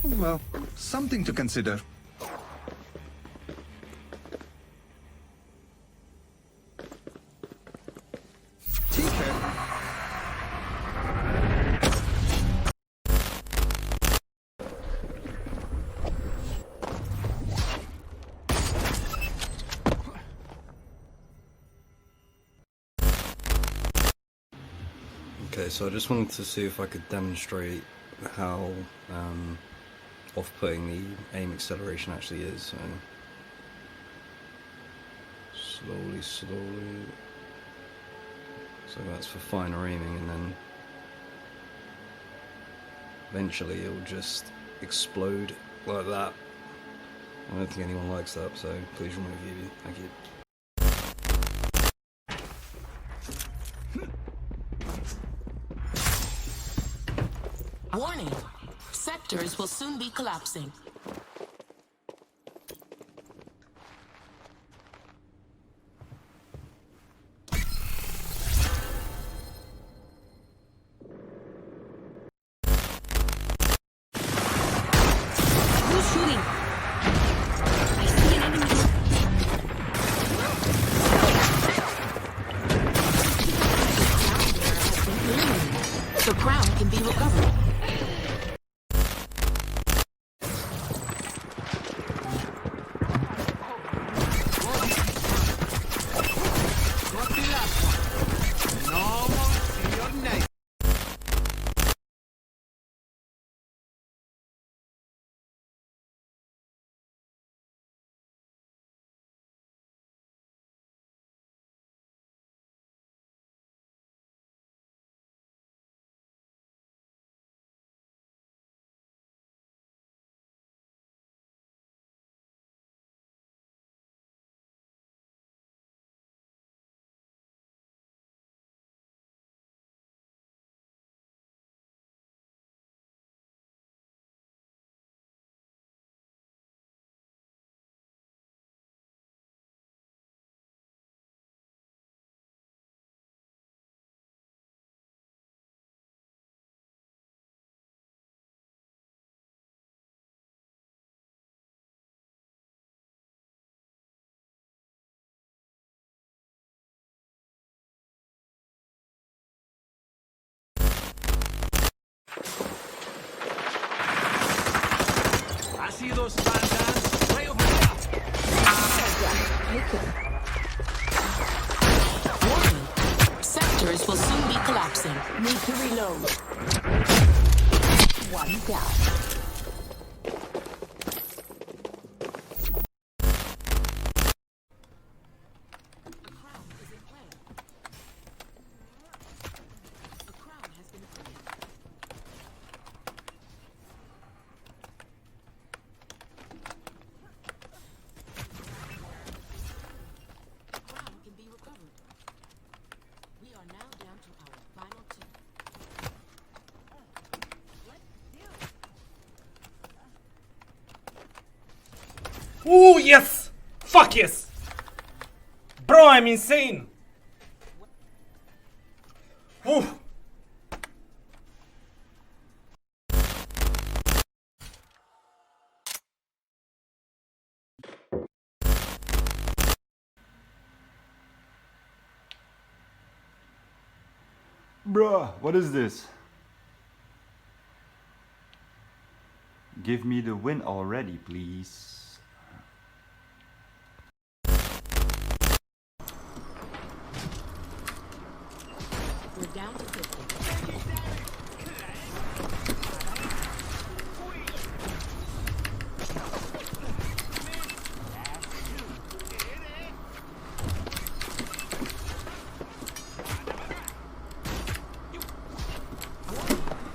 Well, something to consider. ठीक है. Okay, so I just wanted to see if I could demonstrate how off-putting the aim acceleration actually is. So slowly. So that's for finer aiming, and then eventually it'll just explode like that. I don't think anyone likes that, so please remove UV. Thank you. Warning! Sectors will soon be collapsing. Who's shooting? I see an enemy. The crown can be recovered. I see those Spantans way over there. Warning! Sectors will soon be collapsing. Need to reload. One down. A crown is in play. A crown has been claimed. A crown can be recovered. We are now down to our final two. Ooh, yes! Fuck yes! Bro, I'm insane! Ooh. Bruh, what is this? Give me the win already, please. We're down to 50.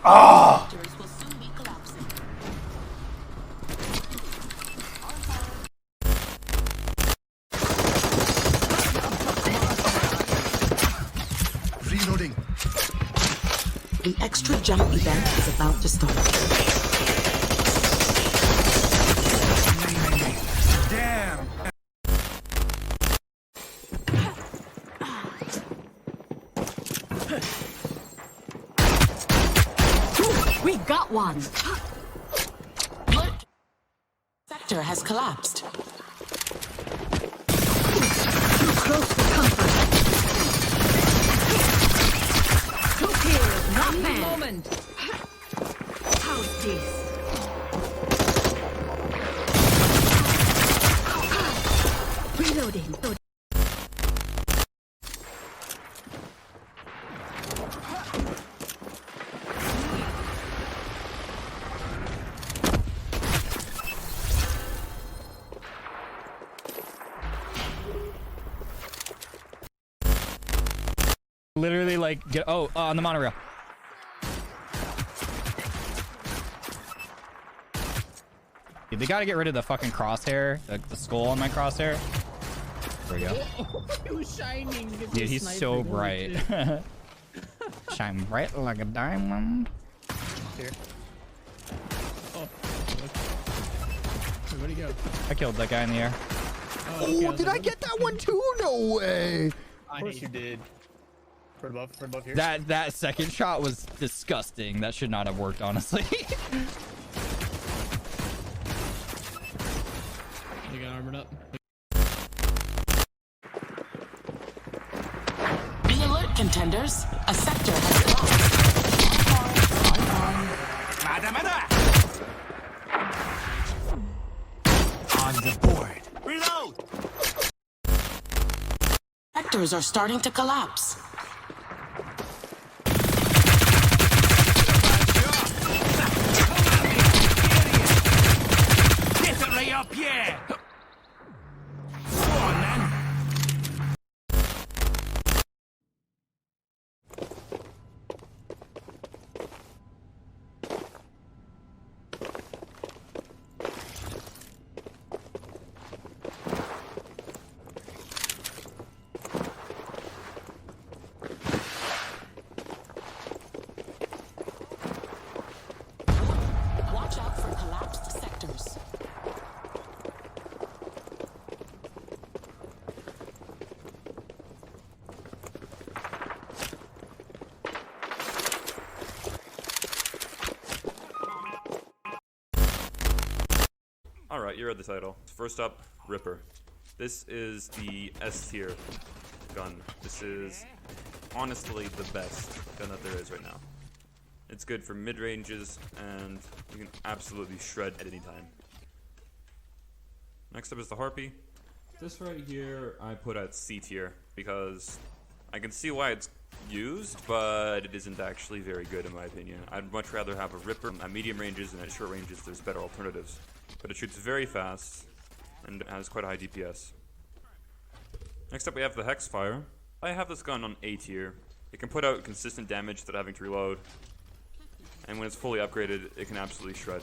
Sectors will soon be collapsing. Reloading. The extra jump event is about to start. Damn. We got one. sector has collapsed. Too close for comfort. Two kills, not bad. Moment. How's this? Reloading. Literally, like, get on the monorail. Dude, they gotta get rid of the fucking crosshair, the skull on my crosshair. There we go. It was shining. Dude, he's so bright. Shine bright like a diamond. Here. Oh. Where'd he go? I killed that guy in the air. Oh, Did I get that one too? No way. Of course you did. Right above here. That second shot was disgusting. That should not have worked, honestly. You got armored up. Be alert, contenders. A sector has collapsed. On the board. Reload! Sectors are starting to collapse. Get it right up here! Go on, man! Watch out for collapsed sectors. Alright, you read the title. First up, Ripper. This is the S tier gun. This is honestly the best gun that there is right now. It's good for mid-ranges, and you can absolutely shred at any time. Next up is the Harpy. This right here I put at C tier, because I can see why it's used, but it isn't actually very good in my opinion. I'd much rather have a Ripper at medium ranges, and at short ranges there's better alternatives. But it shoots very fast, and it has quite a high DPS. Next up we have the Hexfire. I have this gun on A tier. It can put out consistent damage without having to reload, and when it's fully upgraded, it can absolutely shred.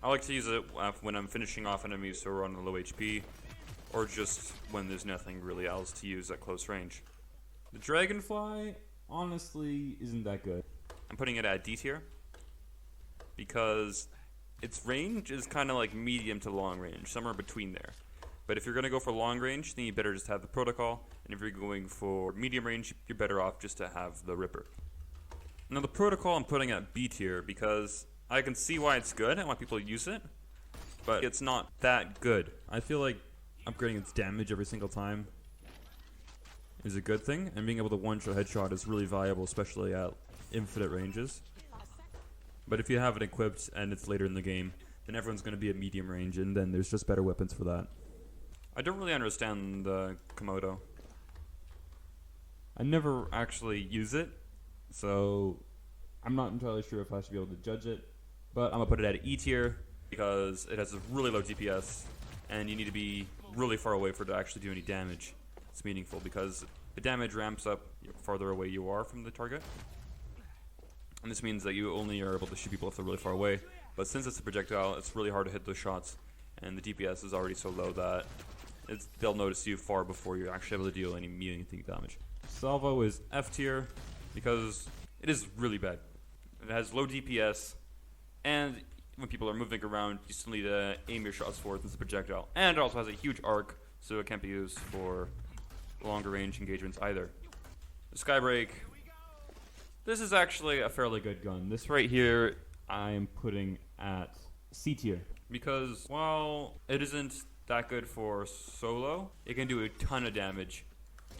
I like to use it when I'm finishing off enemies who are on a low HP, or just when there's nothing really else to use at close range. The Dragonfly, honestly, isn't that good. I'm putting it at D tier, because its range is kind of like medium to long range, somewhere between there. But if you're going to go for long range, then you better just have the Protocol, and if you're going for medium range, you're better off just to have the Ripper. Now the Protocol I'm putting at B tier because I can see why it's good and why people use it, but it's not that good. I feel like upgrading its damage every single time is a good thing, and being able to one-shot headshot is really valuable, especially at infinite ranges. But if you have it equipped and it's later in the game, then everyone's going to be at medium range, and then there's just better weapons for that. I don't really understand the Komodo. I never actually use it, so I'm not entirely sure if I should be able to judge it, but I'm going to put it at E tier because it has a really low DPS, and you need to be really far away for it to actually do any damage. It's meaningful because the damage ramps up the farther away you are from the target. And this means that you only are able to shoot people if they're really far away. But since it's a projectile, it's really hard to hit those shots, and the DPS is already so low that they'll notice you far before you're actually able to deal any meaningful damage. Salvo is F tier because it is really bad. It has low DPS, and when people are moving around, you still need to aim your shots for it as a projectile. And it also has a huge arc, so it can't be used for longer range engagements either. The Skybreak. This is actually a fairly good gun. This right here I'm putting at C tier. Because, well, it isn't that good for solo. It can do a ton of damage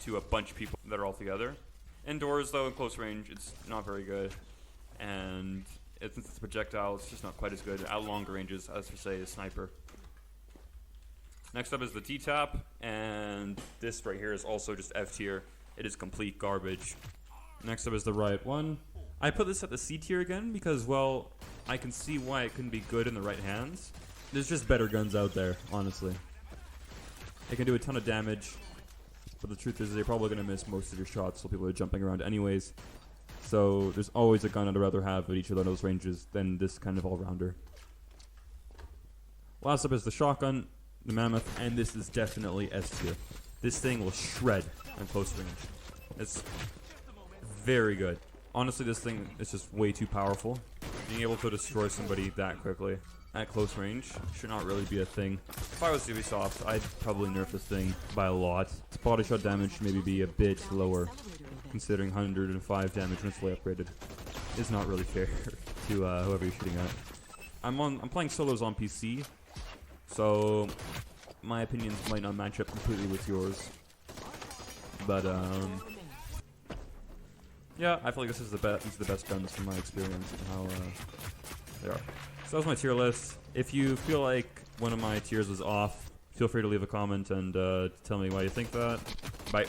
to a bunch of people that are all together. Indoors, though, in close range, it's not very good. And since it's projectile, it's just not quite as good at longer ranges as, for, say, a sniper. Next up is the T-Tap, and this right here is also just F tier. It is complete garbage. Next up is the Riot 1. I put this at the C tier again because, well, I can see why it couldn't be good in the right hands. There's just better guns out there, honestly. It can do a ton of damage, but the truth is you're probably going to miss most of your shots, so people are jumping around anyways. So there's always a gun I'd rather have at each of those ranges than this kind of all-rounder. Last up is the Shotgun, the Mammoth, and this is definitely S tier. This thing will shred at close range. It's very good. Honestly, this thing is just way too powerful. Being able to destroy somebody that quickly at close range should not really be a thing. If I was Ubisoft, I'd probably nerf this thing by a lot. Its body shot damage should maybe be a bit lower, considering 105 damage when it's fully upgraded. It's not really fair to whoever you're shooting at. I'm playing solos on PC, so my opinions might not match up completely with yours. But yeah, I feel like this is the best. These are the best guns from my experience and how they are. So that was my tier list. If you feel like one of my tiers was off, feel free to leave a comment and tell me why you think that. Bye.